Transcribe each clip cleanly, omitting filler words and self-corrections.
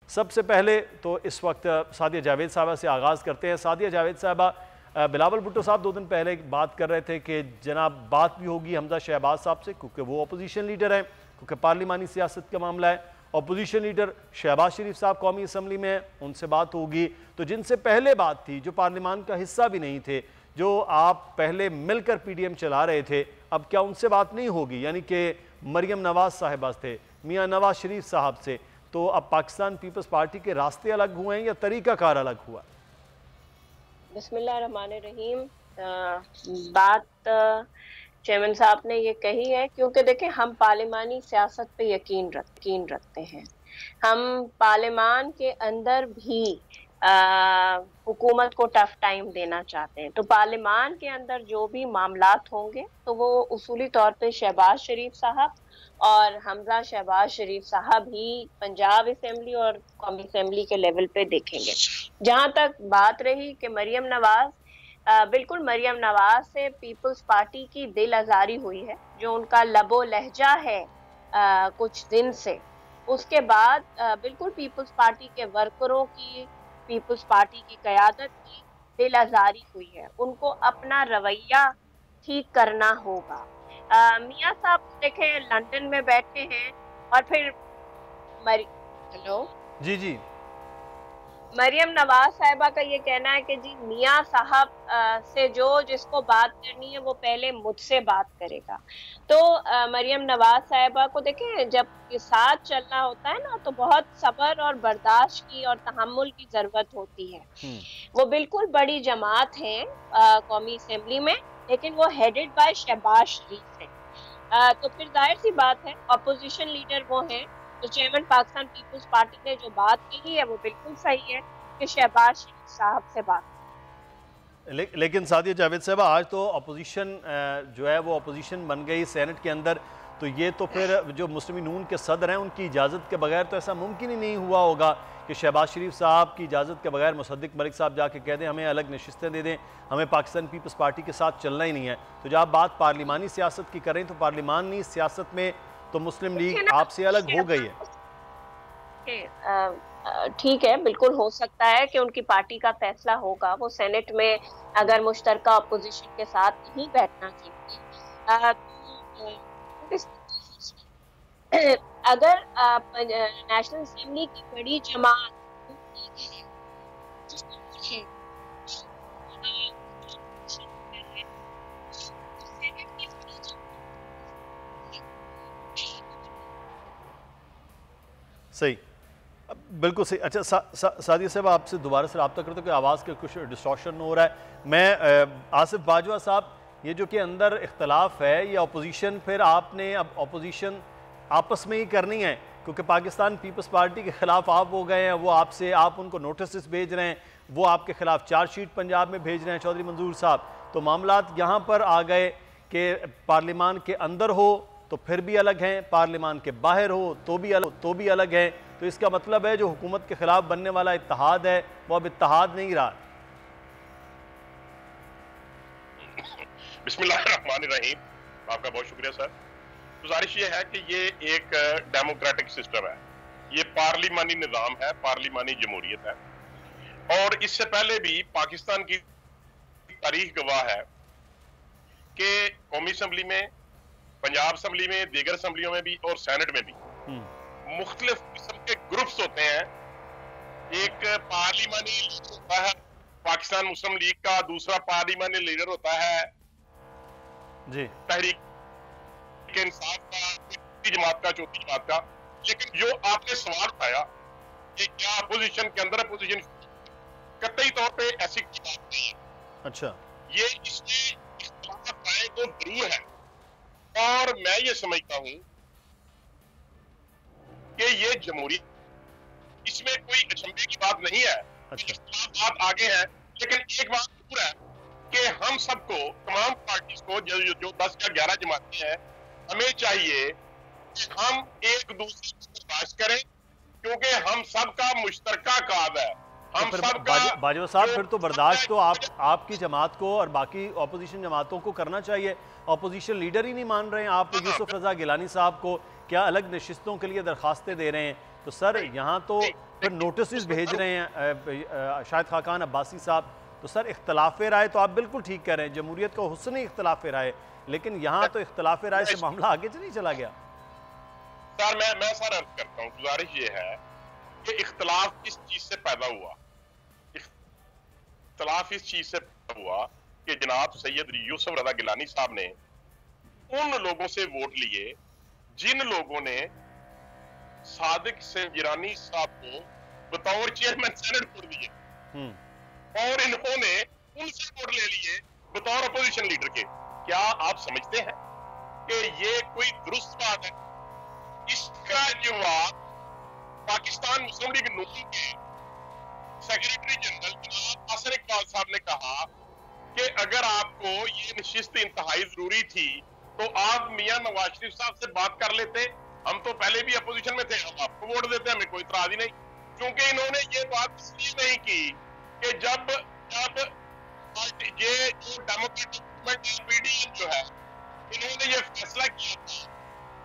सबसे पहले तो इस वक्त सादिया जावेद साहबा से आगाज़ करते हैं। सादिया जावेद साहबा, बिलावल भुट्टो साहब 2 दिन पहले बात कर रहे थे कि जनाब बात भी होगी हमजा शहबाज साहब से, क्योंकि वो अपोजिशन लीडर हैं, क्योंकि पार्लिमानी सियासत का मामला है। अपोजिशन लीडर शहबाज शरीफ साहब कौमी असम्बली में हैं, उनसे बात होगी। तो जिनसे पहले बात थी, जो पार्लिमान का हिस्सा भी नहीं थे, जो आप पहले मिलकर PDM चला रहे थे, अब क्या उनसे बात नहीं होगी? यानी कि मरियम नवाज साहिबा थे, मियाँ नवाज शरीफ साहब से, तो अब पाकिस्तान पीपल्स पार्टी के रास्ते अलग हुए हैं या तरीकाकार अलग हुआ? बिस्मिल्लाहिर्रहमानिर्रहीम। बात चेयरमैन साहब ने ये कही है, क्योंकि देखें हम पार्लिमानी सियासत पे यकीन रखते हैं। हम पार्लिमान के अंदर भी हुकूमत को टफ टाइम देना चाहते हैं। तो पार्लिमान के अंदर जो भी मामलात होंगे तो वो उसूली तौर पे शहबाज शरीफ साहब और हमजा शहबाज शरीफ साहब ही पंजाब असेंबली और कौमी असेंबली के लेवल पे देखेंगे। जहां तक बात रही कि मरियम नवाज, बिल्कुल मरियम नवाज से पीपल्स पार्टी की दिल आजारी हुई है, जो उनका लबो लहजा है कुछ दिन से। उसके बाद बिल्कुल पीपल्स पार्टी के वर्करों की, पीपल्स पार्टी की क़यादत की दिल आजारी हुई है। उनको अपना रवैया ठीक करना होगा। मियाँ साहब देखें लंदन में बैठे हैं और फिर हेलो जी जी, मरियम नवाज साहिबा का ये कहना है कि जी मियाँ साहब से जिसको बात करनी है वो पहले मुझसे बात करेगा। तो मरियम नवाज साहिबा को देखें, जब साथ चलना होता है ना तो बहुत सब्र और बर्दाश्त की और तहम्मुल की जरूरत होती है। वो बिल्कुल बड़ी जमात है कौमी असेंबली में, लेकिन वो हेडेड बाय शहबाज शरीफ है। तो फिर जाहिर सी बात है अपोजिशन लीडर वो हैं। तो चेयरमैन पाकिस्तान पीपल्स पार्टी ने जो बात कही है वो बिल्कुल सही है कि शहबाज शरीफ साहब से बात। लेकिन सादिया जावेद साहब, आज तो अपोजिशन जो है वो अपोजिशन बन गई सेनेट के अंदर, तो ये तो फिर जो मुस्लिम नून के सदर हैं उनकी इजाज़त के बगैर तो ऐसा मुमकिन ही नहीं हुआ होगा कि शहबाज शरीफ साहब की इजाज़त के बगैर मुसद्दिक मलिक साहब जाके कह दें हमें अलग नशिस्तें दे दें, हमें पाकिस्तान पीपल्स पार्टी के साथ चलना ही नहीं है। तो जब आप बात पार्लिमानी सियासत की करें तो पार्लिमानी सियासत में तो मुस्लिम लीग आपसे अलग हो गई है। ठीक है, बिल्कुल हो सकता है कि उनकी पार्टी का फैसला होगा, वो सेनेट में अगर मुश्तरका अपोजिशन के साथ नहीं बैठना चाहिए। अगर नेशनल असेंबली की बड़ी जमात सही, बिल्कुल सही। अच्छा सादिया साहब, आपसे दोबारा से रब्ता करते कि आवाज़ का कुछ डिस्टॉर्शन हो रहा है। मैं आसिफ बाजवा साहब, ये जो कि अंदर इख्तलाफ है ये अपोजिशन, फिर आपने अब अपोजिशन आपस में ही करनी है, क्योंकि पाकिस्तान पीपल्स पार्टी के ख़िलाफ़ आप हो गए हैं, वो आपसे, आप उनको नोटिस भेज रहे हैं, वो आपके ख़िलाफ़ चार्जशीट पंजाब में भेज रहे हैं चौधरी मंजूर साहब। तो मामलात यहाँ पर आ गए कि पार्लिमान के अंदर हो तो फिर भी अलग हैं, पार्लिमान के बाहर हो तो भी अलग हैं। तो इसका मतलब है जो हुकूमत के खिलाफ बनने वाला इत्तेहाद है वो अब इत्तेहाद नहीं रहा। बिस्मिल्लाहिर्रहमानिर्रहीम, आपका बहुत शुक्रिया सर। गुजारिश ये है कि ये एक डेमोक्रेटिक सिस्टम है, ये पार्लिमानी निज़ाम है, पार्लिमानी जमहूरियत है। और इससे पहले भी पाकिस्तान की तारीख गवाह है कि कौमी असम्बली में, पंजाब असम्बली में, दीगर असम्बलियों में भी और सेनेट में भी मुख्तलिफ किस्म के ग्रुप्स होते हैं। एक पार्लिमानी लीडर होता है पाकिस्तान मुस्लिम लीग का, दूसरा पार्लिमानी लीडर होता है जी तहरीक इंसाफ का, तीसरी जमात का, चौथी जमात का। लेकिन जो आपने सवाल उठाया कि क्या अपोजिशन के अंदर अपोजिशन, कतई तौर पे ऐसी कोई बात नहीं है। अच्छा, ये इसमें इख्तिलाफ आए तो जरूर है, और मैं ये समझता हूं कि ये जमहूरी, इसमें कोई अचंभे की बात नहीं है। अच्छा, बात आगे है, लेकिन एक बात जरूर है कि हम सबको, तमाम पार्टीज को, जो 10 या 11 जमातें हैं, हमें चाहिए कि हम एक दूसरे को बर्दाश्त करें, क्योंकि हम सबका मुश्तरका काज है। हम तो सबका बाजवा साहब, फिर तो बर्दाश्त तो आपकी जमात को और बाकी अपोजिशन जमातों को करना चाहिए। अपोजिशन लीडर ही नहीं मान रहे हैं। आप यूसुफ रजा गिलानी साहब को क्या अलग नशिस्तों के लिए दरखास्तें दे रहे हैं, तो सर यहाँ तो फिर नोटिस भेज रहे हैं शाहिद खाकान अब्बासी साहब, तो सर इख्तलाफ राय तो आप बिल्कुल ठीक कह रहे हैं, जमहूरियत का हुस्न ही इख्तलाफ राय, लेकिन यहाँ तो इख्तलाफ राय से मामला आगे नहीं चला गया। सर मैं सर अर्ज करता हूँ, गुजारिश ये है कि इख्तलाफ किस चीज से पैदा हुआ। इख्तलाफ इस चीज से पैदा हुआ कि जनाब सैयद यूसुफ रजा गिलानी साहब ने उन लोगों से वोट लिए जिन लोगों ने सादिक गिलानी साहब को बतौर चेयरमैन सेनेट वोट दिए, और इन्होंने उनसे वोट ले लिए बतौर अपोजिशन लीडर के। क्या आप समझते हैं कि ये कोई दुरुस्त बात है? इसका जवाब पाकिस्तान मुस्लिम लीग नून के सेक्रेटरी जनरल जनाब असर इकबाल साहब ने कहा कि अगर आपको ये नशिस्त इंतहाई जरूरी थी तो आप मियां नवाज शरीफ साहब से बात कर लेते। हम तो पहले भी अपोजिशन में थे, हम आपको वोट देते, हमें कोई इतराज ही नहीं। क्योंकि इन्होंने ये बात इसलिए नहीं की कि जब ये जो डेमोक्रेटिक मूवमेंट पीडीएम जो है, इन्होंने ये फैसला किया था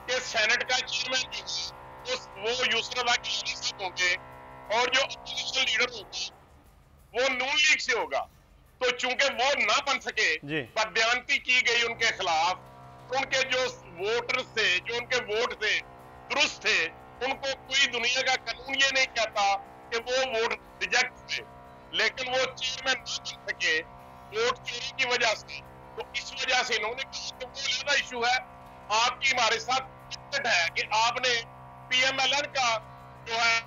कि सेनेट का चेयरमैन जो है वो यूसुफ रजा गिलानी साहब होंगे और जो अपोजिशन लीडर होगा वो नून लीग से होगा। तो चूंकि वो ना बन सके, बदबयानती की गई उनके खिलाफ, उनके जो वोटर्स थे, जो उनके वोट थे दुरुस्त थे, उनको कोई दुनिया का कानून ये नहीं कहता कि वो वोट रिजेक्ट हुए, लेकिन वो चेयरमैन ना बन सके वोट चोरी की वजह से। तो इस वजह से इन्होंने कहा कि वो ज्यादा इशू है, आपकी हमारे साथ है कि आपने पीएमएलएन का जो है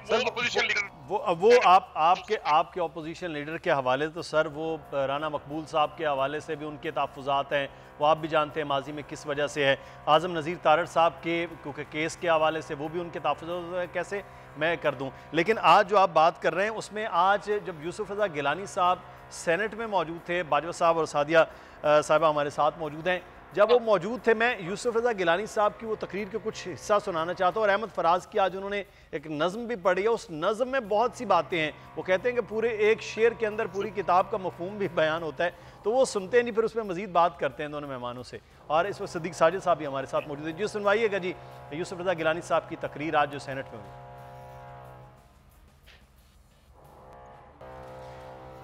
वो अपोजिशन लीडर वो आपके अपोजिशन लीडर के हवाले तो सर वो राना मकबूल साहब के हवाले से भी उनके तहफ़्फ़ुज़ात हैं, वो आप भी जानते हैं माजी में किस वजह से है। आज़म नज़ीर तारड़ साहब के क्योंकि केस के हवाले से वो भी उनके तहफ़्फ़ुज़ात कैसे मैं कर दूं। लेकिन आज जो आप बात कर रहे हैं उसमें आज जब यूसुफ रजा गिलानी साहब सेनेट में मौजूद थे, बाजवा साहब और सादिया साहिबा हमारे साथ मौजूद हैं, जब वो मौजूद थे मैं यूसुफ रजा गिलानी साहब की वो तकरीर के कुछ हिस्सा सुनाना चाहता हूँ। और अहमद फराज की आज उन्होंने एक नज़म भी पढ़ी है, उस नज़म में बहुत सी बातें हैं। वो कहते हैं कि पूरे एक शेर के अंदर पूरी किताब का मफहूम भी बयान होता है, तो वो सुनते नहीं, फिर उसमें मजीद बात करते हैं दोनों मेहमानों से। और इस वक्त सदीक साजिद साहब भी हमारे साथ मौजूद है। जी सुनवाइएगा जी यूसुफ रजा गिलानी साहब की तकरीर आज जो सेनेट में हुई।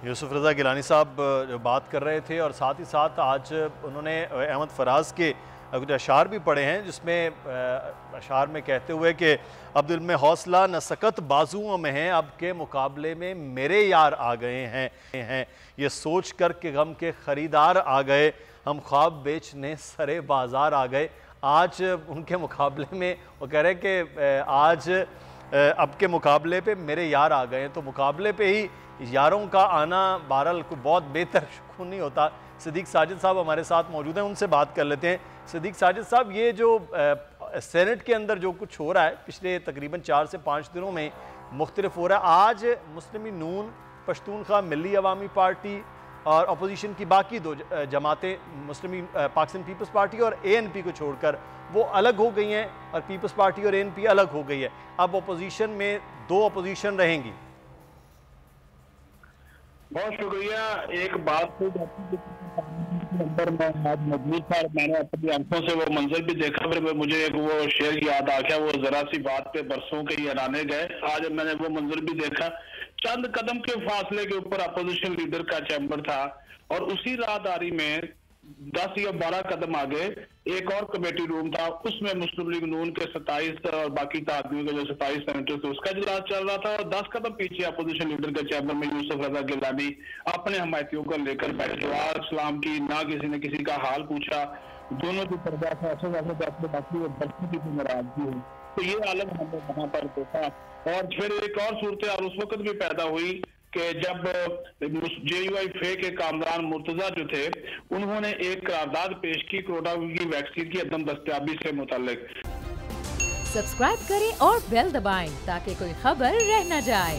यूसुफ रजा गिलानी साहब जो बात कर रहे थे और साथ ही साथ आज उन्होंने अहमद फराज के कुछ अशार भी पढ़े हैं, जिसमें अशार में कहते हुए कि अब दिल में हौसला न सकत बाजुओं में है, अब के मुकाबले में मेरे यार आ गए हैं ये सोच कर के गम के ख़रीदार आ गए, हम ख्वाब बेचने सरे बाज़ार आ गए। आज उनके मुकाबले में वो कह रहे हैं कि आज अब के मुकाबले पे मेरे यार आ गए हैं, तो मुकाबले पे ही यारों का आना बहरहाल कोई बहुत बेहतर शुकून नहीं होता। सदीक साजिद साहब हमारे साथ मौजूद हैं, उनसे बात कर लेते हैं। सदीक साजिद साहब, ये जो सेनेट के अंदर जो कुछ हो रहा है पिछले तकरीबन 4 से 5 दिनों में मुख्तलिफ हो रहा है, आज मुस्लिम नून, पश्तूनख्वा मिली अवामी पार्टी और अपोजिशन की बाकी 2 जमातें, मुस्लिम पाकिस्तान पीपल्स पार्टी और ANP को छोड़कर वो अलग हो गई हैं और पीपल्स पार्टी और ANP अलग हो गई है। अब अपोजिशन में 2 अपोजिशन रहेंगी। बहुत शुक्रिया। एक बात तो अंदर मैं आज मजबूत था, मैंने अपनी आंखों से वो मंजर भी देखा, फिर मुझे एक वो शेर याद आ गया, वो जरा सी बात पे बरसों के अराने गए। आज मैंने वो मंजर भी देखा, चंद कदम के फासले के ऊपर अपोजिशन लीडर का चैम्बर था और उसी राहदारी में 10 या 12 कदम आगे एक और कमेटी रूम था, उसमें मुस्लिम लीग नून के 27 और बाकी आदमियों के जो 27 सेनेटर थे उसका इजलास चल रहा था। और 10 कदम पीछे अपोजिशन लीडर के चैम्बर में यूसुफ रजा गिलानी अपने हमायतियों को लेकर बैठे, सलाम की, ना किसी ने किसी का हाल पूछा, दोनों की पर्दा से ऐसे बाकी वो बच्चों की नाराजगी हुई। तो ये आलम हमने वहां पर देखा। और फिर एक और सूरत उस वक्त भी पैदा हुई कि जब JUI फे के कामरान मुर्तजा जो थे, उन्होंने एक करारदाद पेश की कोरोना की वैक्सीन की अदम दस्तयाबी से मुताल्लिक। सब्सक्राइब करें और बेल दबाएं ताकि कोई खबर रह न जाए।